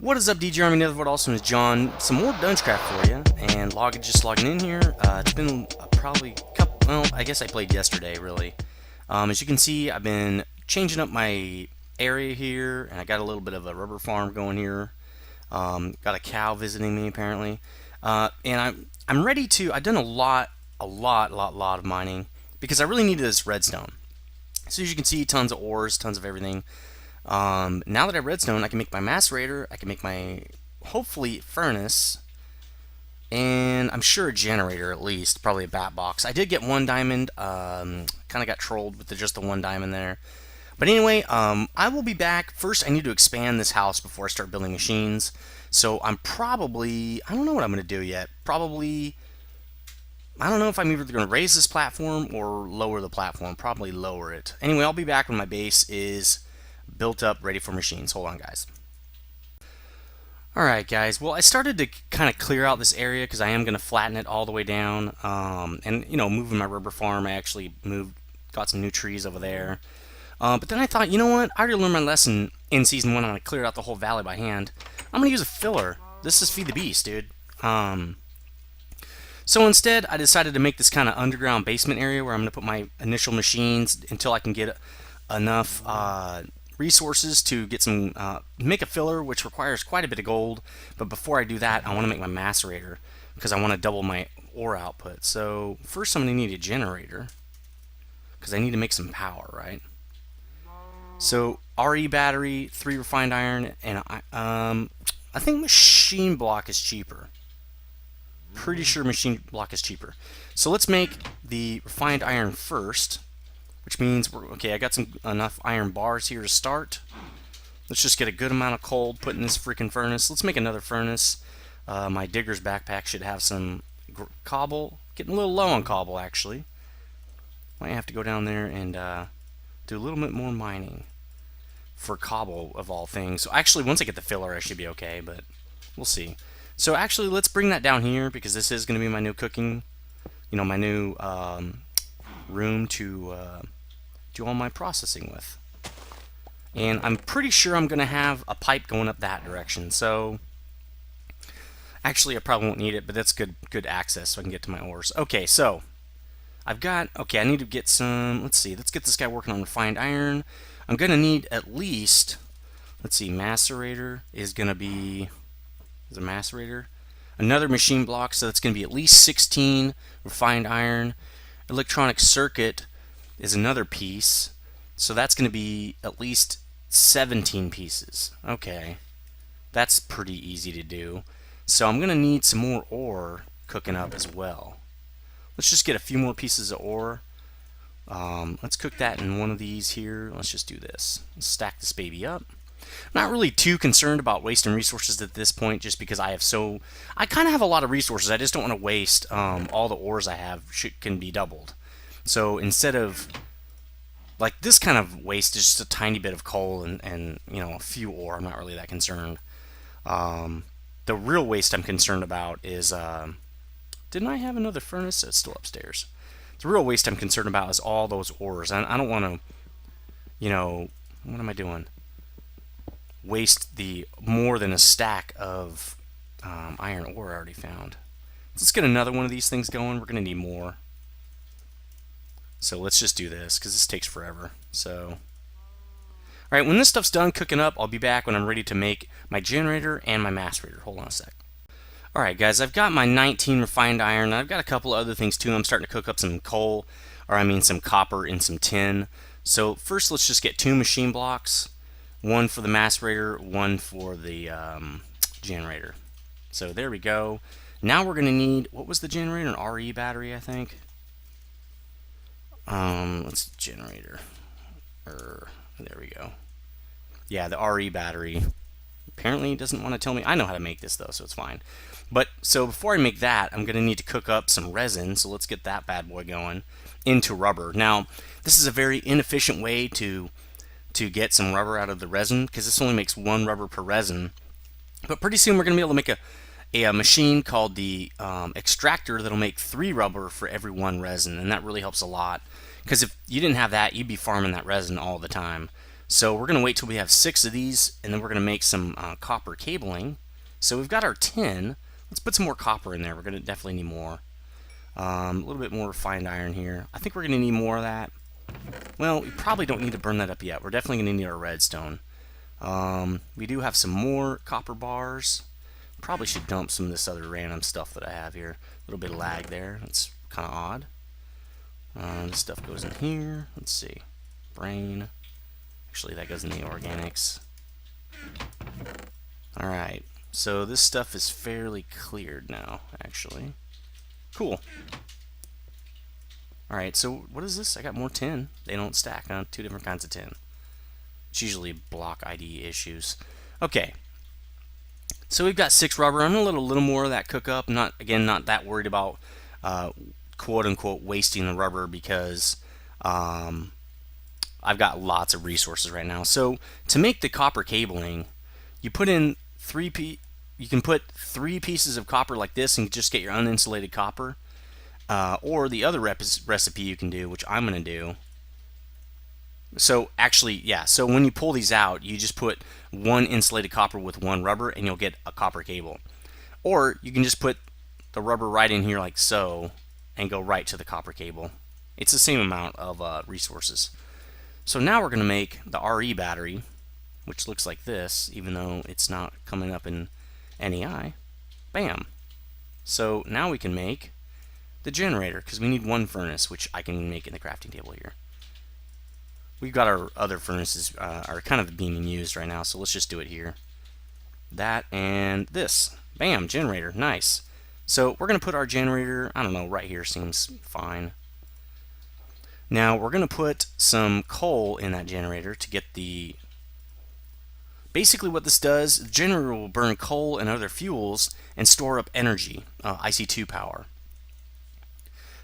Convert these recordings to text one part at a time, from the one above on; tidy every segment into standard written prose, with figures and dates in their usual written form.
What is up, DJ Army nethervvoid, also known as John? Some more DungeCraft for you, and just logging in here. It's been probably a couple. Well, I guess I played yesterday, really. As you can see, I've been changing up my area here, and I got a little bit of a rubber farm going here. Got a cow visiting me apparently, and I'm ready to. I've done a lot of mining because I really needed this redstone. So as you can see, tons of ores, tons of everything. Now that I have redstone, I can make my macerator, I can make my, hopefully, furnace, and I'm sure a generator at least, probably a bat box. I did get one diamond, kind of got trolled with just the one diamond there. But anyway, I will be back. First, I need to expand this house before I start building machines. So I'm probably, I don't know what I'm going to do yet. Probably, I don't know if I'm either going to raise this platform or lower the platform. Probably lower it. Anyway, I'll be back when my base is built up, ready for machines. Hold on, guys. Alright, guys. Well, I started to kind of clear out this area because I am going to flatten it all the way down. And, you know, moving my rubber farm, I actually got some new trees over there. But then I thought, you know what? I already learned my lesson in Season 1 on I cleared out the whole valley by hand. I'm going to use a filler. This is Feed the Beast, dude. So instead, I decided to make this kind of underground basement area where I'm going to put my initial machines until I can get enough resources to get some, make a filler, which requires quite a bit of gold. But before I do that, I want to make my macerator because I want to double my ore output. So first I'm going to need a generator because I need to make some power, right? So RE battery, 3 refined iron, and I think machine block is cheaper. Pretty sure machine block is cheaper. So let's make the refined iron first. Which means, okay, I got enough iron bars here to start. Let's just get a good amount of coal put in this freaking furnace. Let's make another furnace. My digger's backpack should have some cobble. Getting a little low on cobble, actually. Might have to go down there and do a little bit more mining for cobble, of all things. So actually, once I get the filler, I should be okay, but we'll see. So actually, let's bring that down here, because this is going to be my new cooking, you know, my new room to do all my processing with. And I'm pretty sure I'm going to have a pipe going up that direction. So actually I probably won't need it, but that's good access so I can get to my ores. Okay, so I've got, okay, I need to get some, let's see, let's get this guy working on refined iron. I'm going to need at least, let's see, macerator is going to be, is a macerator? Another machine block, so that's going to be at least 16 refined iron. Electronic circuit is another piece, so that's going to be at least 17 pieces. Okay, that's pretty easy to do. So I'm going to need some more ore cooking up as well. Let's just get a few more pieces of ore. Let's cook that in one of these here. Let's just do this. Let's stack this baby up. I'm not really too concerned about wasting resources at this point, just because I kind of have a lot of resources. I just don't want to waste all the ores I have can be doubled. So instead of, like, this kind of waste is just a tiny bit of coal and you know, a few ore. I'm not really that concerned. The real waste I'm concerned about is, didn't I have another furnace? It's still upstairs. The real waste I'm concerned about is all those ores. I don't want to, you know, what am I doing? Waste the more than a stack of iron ore I already found. Let's get another one of these things going. We're going to need more. So let's just do this, because this takes forever. So, alright, when this stuff's done cooking up, I'll be back when I'm ready to make my generator and my macerator. Hold on a sec. Alright, guys, I've got my 19 refined iron. I've got a couple of other things too. I'm starting to cook up some coal, or I mean some copper and some tin. So first, let's just get 2 machine blocks. One for the macerator, one for the generator. So there we go. Now we're going to need, what was the generator? An RE battery, I think. Let's generator. There we go. Yeah, the RE battery. Apparently it doesn't want to tell me. I know how to make this though, so it's fine. But so before I make that, I'm going to need to cook up some resin. So let's get that bad boy going into rubber. Now, this is a very inefficient way to get some rubber out of the resin, because this only makes 1 rubber per resin. But pretty soon we're going to be able to make a machine called the Extractor that'll make 3 rubber for every 1 resin, and that really helps a lot. Because if you didn't have that, you'd be farming that resin all the time. So we're going to wait till we have 6 of these, and then we're going to make some copper cabling. So we've got our tin. Let's put some more copper in there. We're going to definitely need more. A little bit more refined iron here. I think we're going to need more of that. Well, we probably don't need to burn that up yet. We're definitely going to need our redstone. We do have some more copper bars. Probably should dump some of this other random stuff that I have here. A little bit of lag there. That's kind of odd. This stuff goes in here. Let's see. Brain. Actually, that goes in the organics. Alright. So this stuff is fairly cleared now, actually. Cool. Alright, so what is this? I got more tin. They don't stack on 2 different kinds of tin. It's usually block ID issues. Okay. So we've got 6 rubber. I'm going to let a little more of that cook up. Not that worried about quote-unquote wasting the rubber because I've got lots of resources right now. So to make the copper cabling, you put in you can put 3 pieces of copper like this and just get your uninsulated copper. Or the other recipe you can do, which I'm going to do. So actually, yeah, so when you pull these out, you just put 1 insulated copper with 1 rubber and you'll get a copper cable. Or you can just put the rubber right in here like so and go right to the copper cable. It's the same amount of resources. So now we're going to make the RE battery, which looks like this, even though it's not coming up in NEI. Bam. So now we can make the generator, because we need 1 furnace, which I can make in the crafting table here. We've got our other furnaces are kind of being used right now, so let's just do it here. That and this. Bam, generator, nice. So we're going to put our generator, I don't know, right here seems fine. Now we're going to put some coal in that generator to get the... Basically what this does, the generator will burn coal and other fuels and store up energy, IC2 power.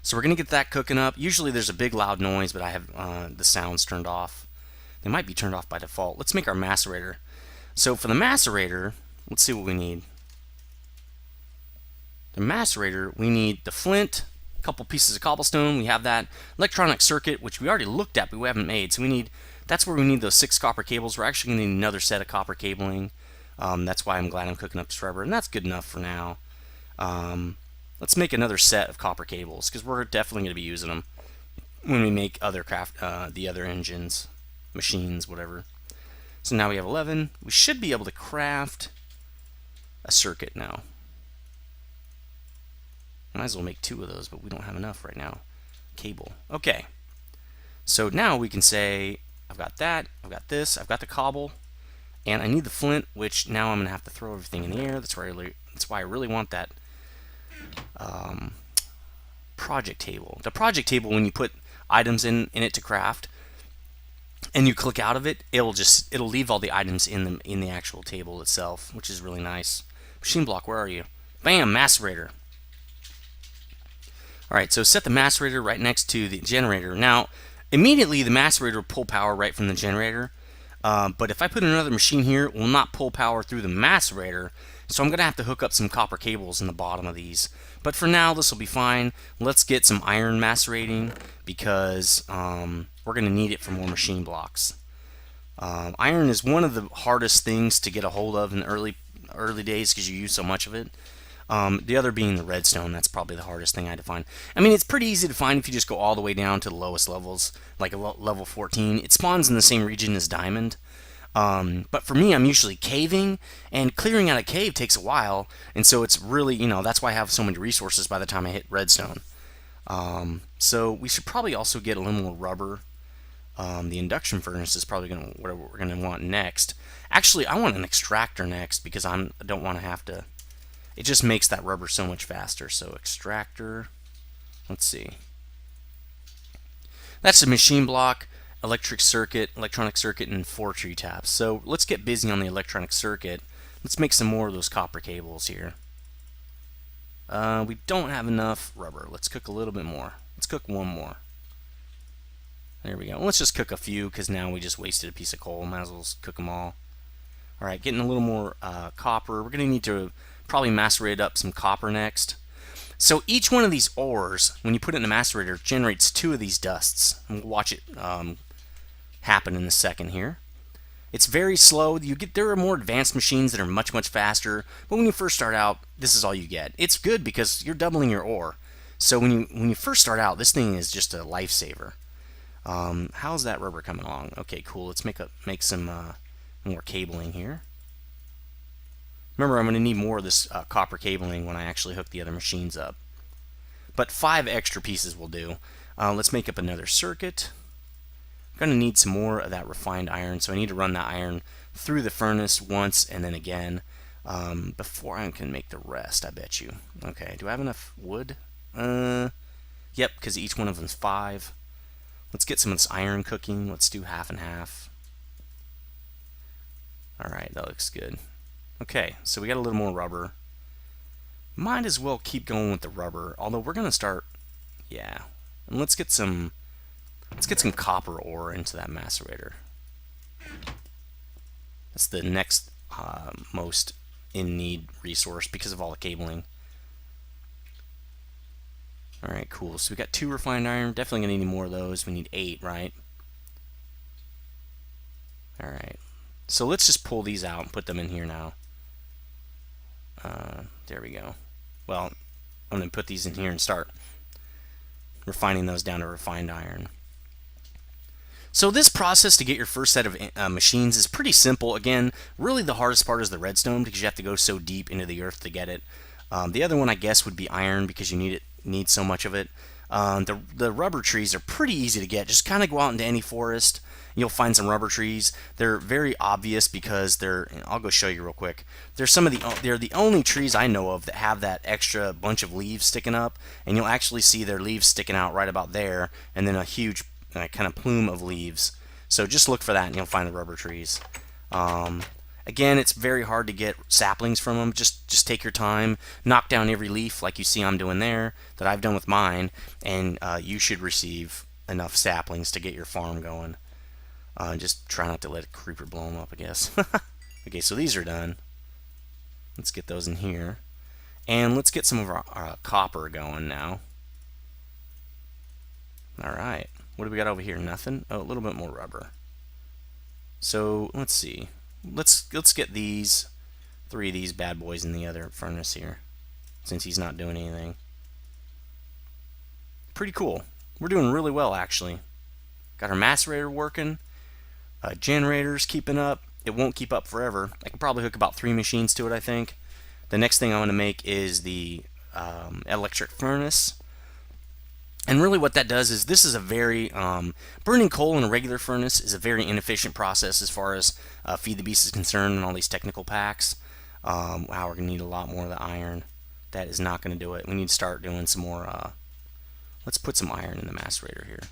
So we're going to get that cooking up. Usually there's a big loud noise, but I have the sounds turned off. They might be turned off by default. Let's make our macerator. So for the macerator, let's see what we need. The macerator, we need the flint, a couple pieces of cobblestone. We have that. Electronic circuit, which we already looked at, but we haven't made. So that's where we need those 6 copper cables. We're actually going to need another set of copper cabling. That's why I'm glad I'm cooking up this rubber, and that's good enough for now. Let's make another set of copper cables because we're definitely going to be using them when we make other the other engines, machines, whatever. So now we have 11. We should be able to craft a circuit now. Might as well make 2 of those, but we don't have enough right now. Cable. Okay. So now we can say, I've got that, I've got this, I've got the cobble, and I need the flint, which now I'm going to have to throw everything in the air. That's why I really want that project table. The project table, when you put items in it to craft and you click out of it, it'll leave all the items in the actual table itself, which is really nice. Machine block, where are you? Bam, macerator. Alright, so set the macerator right next to the generator. Now immediately the macerator will pull power right from the generator, but if I put another machine here, it will not pull power through the macerator. So I'm going to have to hook up some copper cables in the bottom of these. But for now, this will be fine. Let's get some iron macerating because we're going to need it for more machine blocks. Iron is one of the hardest things to get a hold of in the early days because you use so much of it. The other being the redstone. That's probably the hardest thing I had to find. I mean, it's pretty easy to find if you just go all the way down to the lowest levels, like level 14. It spawns in the same region as diamond. But for me, I'm usually caving, and clearing out a cave takes a while, and so it's really, that's why I have so many resources by the time I hit redstone. So we should probably also get a little more rubber. The induction furnace is probably what we're going to want next. Actually, I want an extractor next because I don't want to have to. It just makes that rubber so much faster. So extractor, let's see. That's a machine block. Electronic circuit, and 4 tree taps. So let's get busy on the electronic circuit. Let's make some more of those copper cables here. We don't have enough rubber. Let's cook a little bit more. Let's cook 1 more. There we go. Let's just cook a few because now we just wasted a piece of coal. Might as well cook them all. Alright, getting a little more copper. We're going to need to probably macerate up some copper next. So each one of these ores, when you put it in the macerator, generates 2 of these dusts. And we'll watch it happen in a second here. It's very slow. There are more advanced machines that are much faster, but when you first start out, this is all you get. It's good because you're doubling your ore. So when you first start out, this thing is just a lifesaver. How's that rubber coming along? Okay, cool. Let's make some more cabling here. Remember, I'm going to need more of this copper cabling when I actually hook the other machines up. But 5 extra pieces will do. Let's make up another circuit. I'm going to need some more of that refined iron, so I need to run that iron through the furnace once and then again before I can make the rest, I bet you. Okay, do I have enough wood? Yep, because each one of them is 5. Let's get some of this iron cooking. Let's do half and half. Alright, that looks good. Okay, so we got a little more rubber. Might as well keep going with the rubber, although we're going to start, yeah. And let's get some copper ore into that macerator. That's the next most in need resource because of all the cabling. Alright, cool. So we got 2 refined iron. Definitely going to need more of those. We need 8, right? Alright. So let's just pull these out and put them in here now. There we go. Well, I'm going to put these in here and start refining those down to refined iron. So this process to get your first set of machines is pretty simple. Again, really the hardest part is the redstone because you have to go so deep into the earth to get it. The other one, I guess, would be iron because you need so much of it. The rubber trees are pretty easy to get. Just kind of go out into any forest. You'll find some rubber trees. They're very obvious because I'll go show you real quick. They're the only trees I know of that have that extra bunch of leaves sticking up, and you'll actually see their leaves sticking out right about there, and then a huge kind of plume of leaves. So just look for that, and you'll find the rubber trees. Again, it's very hard to get saplings from them. Just take your time, knock down every leaf like you see I'm doing there, that I've done with mine, and you should receive enough saplings to get your farm going. Just try not to let a creeper blow them up, I guess. Okay, so these are done. Let's get those in here. And let's get some of our copper going now. Alright, what do we got over here? Nothing? Oh, a little bit more rubber. So, let's see. Let's get 3 of these bad boys in the other furnace here, since he's not doing anything. Pretty cool. We're doing really well, actually. Got our macerator working. Generator's keeping up. It won't keep up forever. I could probably hook about 3 machines to it, I think. The next thing I want to make is the electric furnace. And really what that does is this is a very, burning coal in a regular furnace is a very inefficient process as far as Feed the Beast is concerned and all these technical packs. Wow, we're going to need a lot more of the iron. That is not going to do it. We need to start doing some more, let's put some iron in the macerator here.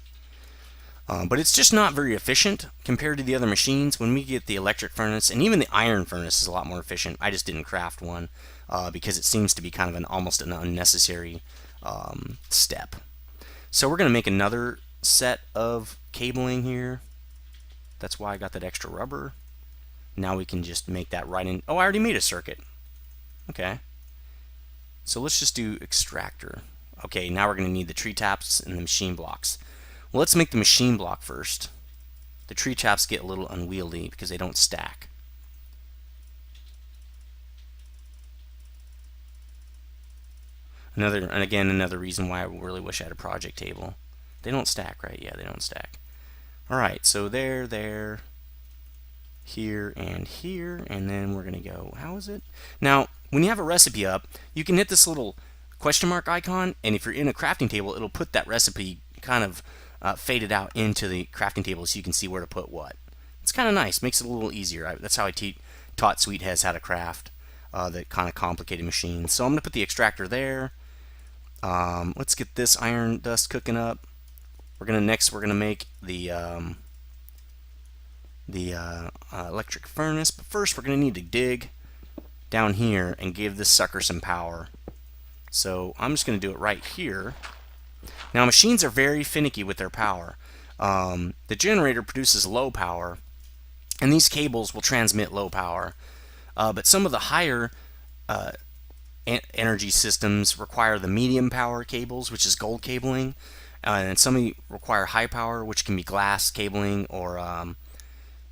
But it's just not very efficient compared to the other machines. When we get the electric furnace, and even the iron furnace is a lot more efficient. I just didn't craft one because it seems to be kind of almost an unnecessary step. So we're going to make another set of cabling here. That's why I got that extra rubber. Now we can just make that right in. Oh, I already made a circuit. Okay. So let's just do Extractor. Okay, now we're going to need the tree taps and the machine blocks. Well, let's make the machine block first. The tree taps get a little unwieldy because they don't stack. Another reason why I really wish I had a project table. They don't stack, right? Yeah, they don't stack. Alright, so there, here, and here, and then we're going to go, how is it? Now, when you have a recipe up, you can hit this little question mark icon, and if you're in a crafting table, it'll put that recipe kind of faded out into the crafting table so you can see where to put what. It's kind of nice, makes it a little easier. That's how I taught Sweetheads how to craft the kind of complicated machines. So I'm going to put the extractor there. Let's get this iron dust cooking up. We're going to make the electric furnace, but first we're going to need to dig down here and give this sucker some power. So I'm just going to do it right here. Now machines are very finicky with their power. The generator produces low power, and these cables will transmit low power. But some of the higher energy systems require the medium power cables, which is gold cabling, and some require high power, which can be glass cabling or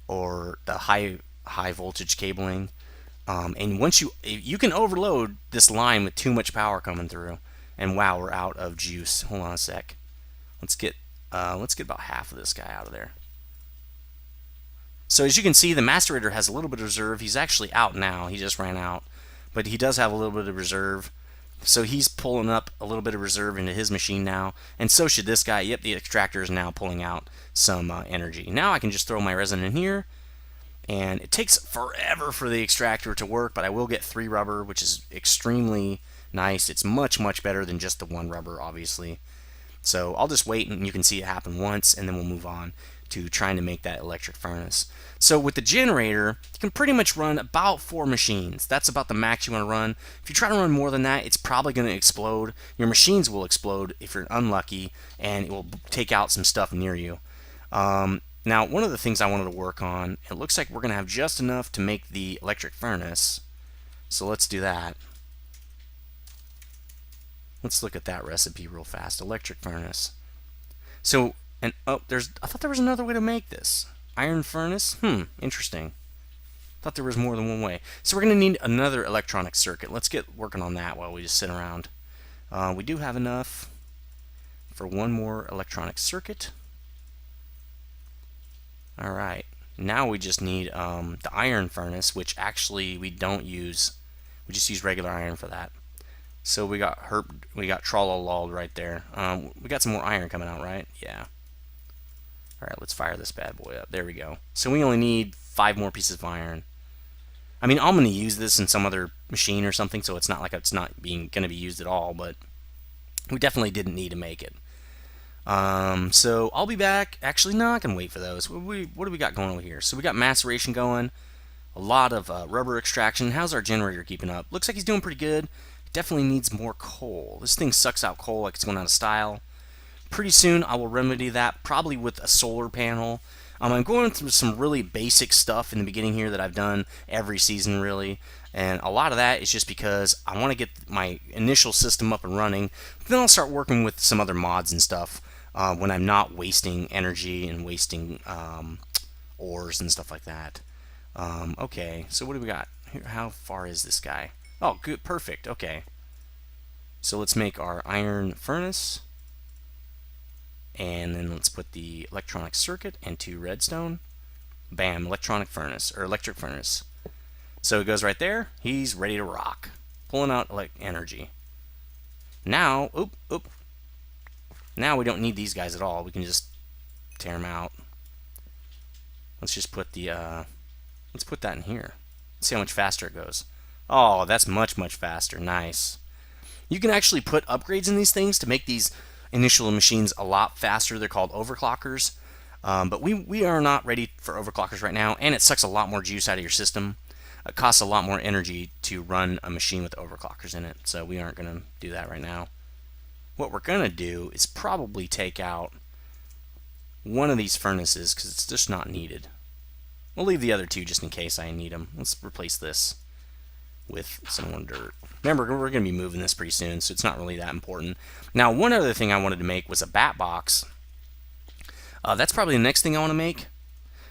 or the high voltage cabling. And once you can overload this line with too much power coming through, and wow, we're out of juice. Hold on a sec. Let's get about half of this guy out of there. So as you can see, the Macerator has a little bit of reserve. He's actually out now. He just ran out, but he does have a little bit of reserve. So he's pulling up a little bit of reserve into his machine now, and so should this guy. Yep, the Extractor is now pulling out some energy. Now I can just throw my resin in here, and it takes forever for the Extractor to work, but I will get 3 rubber, which is extremely nice. It's much, much better than just the 1 rubber, obviously. So I'll just wait, and you can see it happen once, and then we'll move on to trying to make that electric furnace. So with the generator, you can pretty much run about 4 machines. That's about the max you want to run. If you try to run more than that, it's probably going to explode. Your machines will explode if you're unlucky, and it will take out some stuff near you. Now, one of the things I wanted to work on, it looks like we're going to have just enough to make the electric furnace. So let's do that. Let's look at that recipe real fast. Electric furnace. So, and oh, I thought there was another way to make this. Iron furnace? Interesting. Thought there was more than one way. So we're going to need another electronic circuit. Let's get working on that while we just sit around. We do have enough for one more electronic circuit. Alright. Now we just need the iron furnace, which actually we don't use. We just use regular iron for that. So we got Trollolol right there. We got some more iron coming out, right? Yeah. Alright, let's fire this bad boy up. There we go. So we only need 5 more pieces of iron. I mean, I'm going to use this in some other machine or something, so it's not like it's not going to be used at all, but we definitely didn't need to make it. So I'll be back. Actually, no, I can wait for those. What do we got going over here? So we got maceration going, a lot of rubber extraction. How's our generator keeping up? Looks like he's doing pretty good. Definitely needs more coal. This thing sucks out coal like it's going out of style. Pretty soon I will remedy that, probably with a solar panel. I'm going through some really basic stuff in the beginning here that I've done every season really, and a lot of that is just because I want to get my initial system up and running. Then I'll start working with some other mods and stuff when I'm not wasting energy and wasting ores and stuff like that. Okay, so what do we got? How far is this guy? Oh, good, perfect. Okay. So let's make our iron furnace. And then let's put the electronic circuit into redstone. Bam, electronic furnace, or electric furnace. So it goes right there. He's ready to rock. Pulling out like energy. Now, now we don't need these guys at all. We can just tear them out. Let's just put the, let's put that in here. Let's see how much faster it goes. Oh, that's much, much faster. Nice. You can actually put upgrades in these things to make these initial machines a lot faster. They're called overclockers. But we are not ready for overclockers right now, and it sucks a lot more juice out of your system. It costs a lot more energy to run a machine with overclockers in it, so we aren't going to do that right now. What we're going to do is probably take out one of these furnaces because it's just not needed. We'll leave the other 2 just in case I need them. Let's replace this with some more dirt. Remember, we're going to be moving this pretty soon, so it's not really that important. Now, one other thing I wanted to make was a bat box. That's probably the next thing I want to make,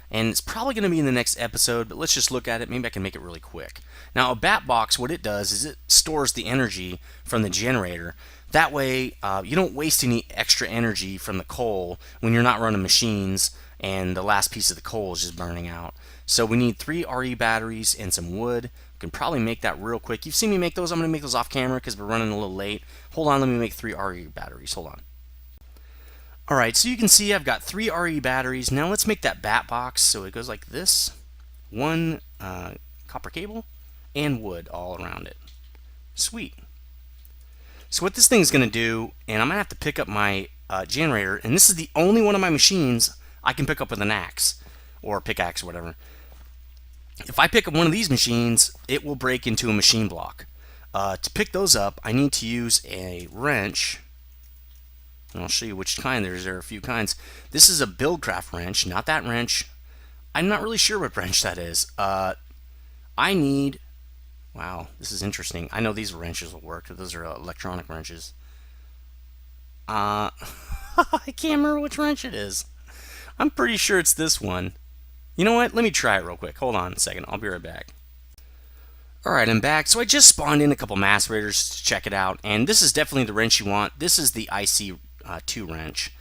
and it's probably going to be in the next episode, but let's just look at it. Maybe I can make it really quick. Now, a bat box, what it does is it stores the energy from the generator. That way, you don't waste any extra energy from the coal when you're not running machines and the last piece of the coal is just burning out. So we need 3 RE batteries and some wood. We can probably make that real quick. You've seen me make those. I'm going to make those off camera because we're running a little late. Hold on, let me make 3 RE batteries. Hold on. Alright, so you can see I've got 3 RE batteries. Now let's make that bat box. So it goes like this. 1 copper cable and wood all around it. Sweet. So what this thing is going to do, and I'm going to have to pick up my generator, and this is the only one of my machines I can pick up with an axe or pickaxe or whatever. If I pick up one of these machines, it will break into a machine block. To pick those up, I need to use a wrench. And I'll show you which kind. There are a few kinds. This is a BuildCraft wrench, not that wrench. I'm not really sure what wrench that is. I need... Wow, this is interesting. I know these wrenches will work. Those are electronic wrenches. I can't remember which wrench it is. I'm pretty sure it's this one. You know what? Let me try it real quick. Hold on a second. I'll be right back. Alright, I'm back. So I just spawned in a couple macerators to check it out, and this is definitely the wrench you want. This is the IC2 wrench.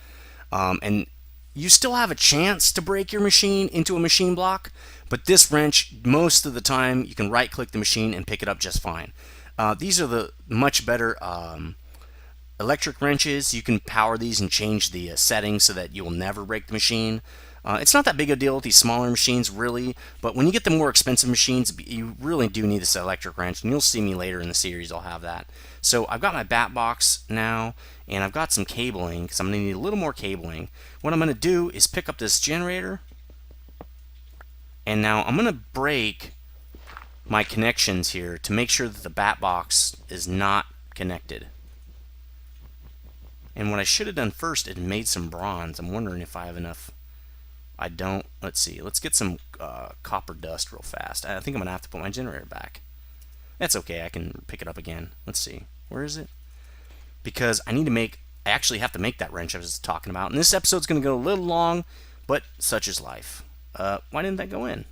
And you still have a chance to break your machine into a machine block, but this wrench, most of the time, you can right-click the machine and pick it up just fine. These are the much better electric wrenches. You can power these and change the settings so that you will never break the machine. It's not that big a deal with these smaller machines, really, but when you get the more expensive machines, you really do need this electric wrench, and you'll see me later in the series, I'll have that. So I've got my bat box now, and I've got some cabling, because I'm going to need a little more cabling. What I'm going to do is pick up this generator, and now I'm going to break my connections here to make sure that the bat box is not connected. And what I should have done first is made some bronze. I'm wondering if I have enough. I don't. Let's see. Let's get some copper dust real fast. I think I'm going to have to put my generator back. That's okay. I can pick it up again. Let's see. Where is it? Because I actually have to make that wrench I was talking about. And this episode's going to go a little long, but such is life. Why didn't that go in?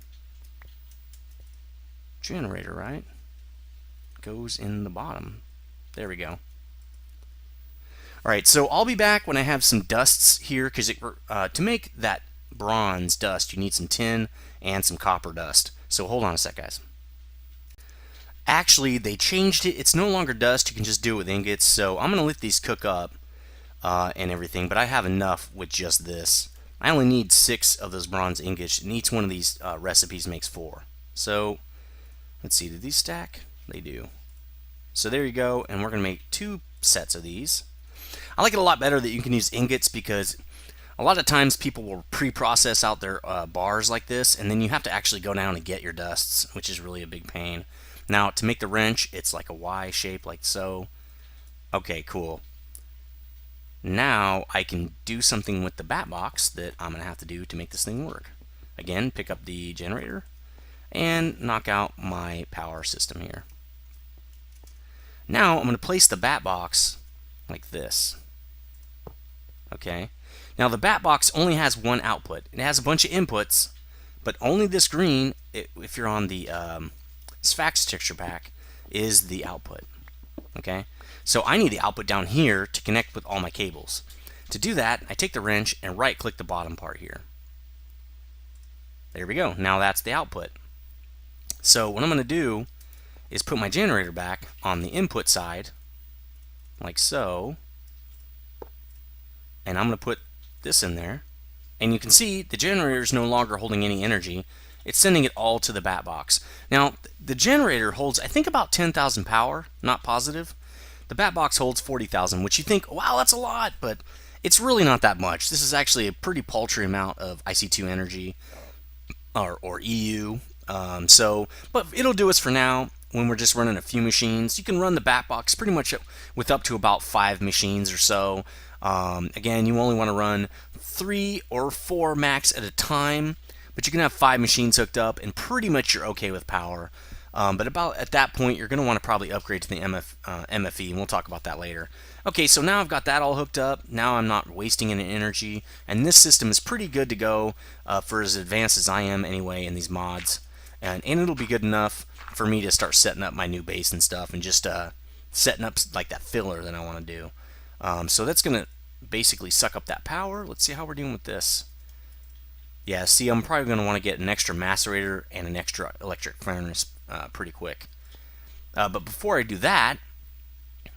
Generator, right? Goes in the bottom. There we go. Alright, so I'll be back when I have some dusts here, because to make that bronze dust, you need some tin and some copper dust. So hold on a sec, guys. Actually, they changed it. It's no longer dust. You can just do it with ingots. So I'm going to let these cook up and everything, but I have enough with just this. I only need 6 of those bronze ingots, and each one of these recipes makes 4. So let's see, did these stack? They do. So there you go, and we're going to make 2 sets of these. I like it a lot better that you can use ingots, because a lot of times people will pre-process out their bars like this, and then you have to actually go down and get your dusts, which is really a big pain. Now, to make the wrench, it's like a Y shape, like so. Okay, cool. Now, I can do something with the bat box that I'm going to have to do to make this thing work. Again, pick up the generator, and knock out my power system here. Now, I'm going to place the bat box like this. Okay. Now the bat box only has one output. It has a bunch of inputs, but only this green, if you're on the Sphax texture pack, is the output. Okay. So I need the output down here to connect with all my cables. To do that, I take the wrench and right click the bottom part here. There we go. Now that's the output. So what I'm going to do is put my generator back on the input side, like so. And I'm going to put this in there, and you can see the generator is no longer holding any energy. It's sending it all to the bat box. Now the generator holds, I think, about 10,000 power, not positive. The bat box holds 40,000, which you think, wow, that's a lot, but it's really not that much. This is actually a pretty paltry amount of IC2 energy, or EU. But it'll do us for now. When we're just running a few machines, you can run the bat box pretty much with up to about 5 machines or so. Again, you only want to run 3 or 4 max at a time, but you can have 5 machines hooked up, and pretty much you're okay with power. But about at that point, you're going to want to probably upgrade to the MFE, and we'll talk about that later. Okay, so now I've got that all hooked up. Now I'm not wasting any energy, and this system is pretty good to go for as advanced as I am anyway in these mods. And it'll be good enough for me to start setting up my new base and stuff, and just setting up like that filler that I want to do. So that's going to basically suck up that power. Let's see how we're doing with this. Yeah, see, I'm probably going to want to get an extra macerator and an extra electric furnace pretty quick. But before I do that,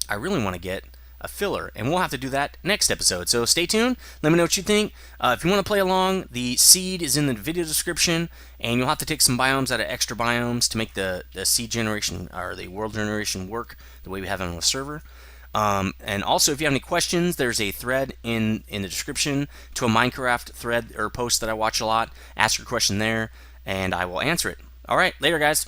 I really want to get a filler, and we'll have to do that next episode. So stay tuned. Let me know what you think. If you want to play along, the seed is in the video description, and you'll have to take some biomes out of Extrabiomes to make the seed generation or the world generation work the way we have it on the server. And also, if you have any questions, there's a thread in the description to a Minecraft thread or post that I watch a lot. Ask your question there, and I will answer it. All right, later, guys.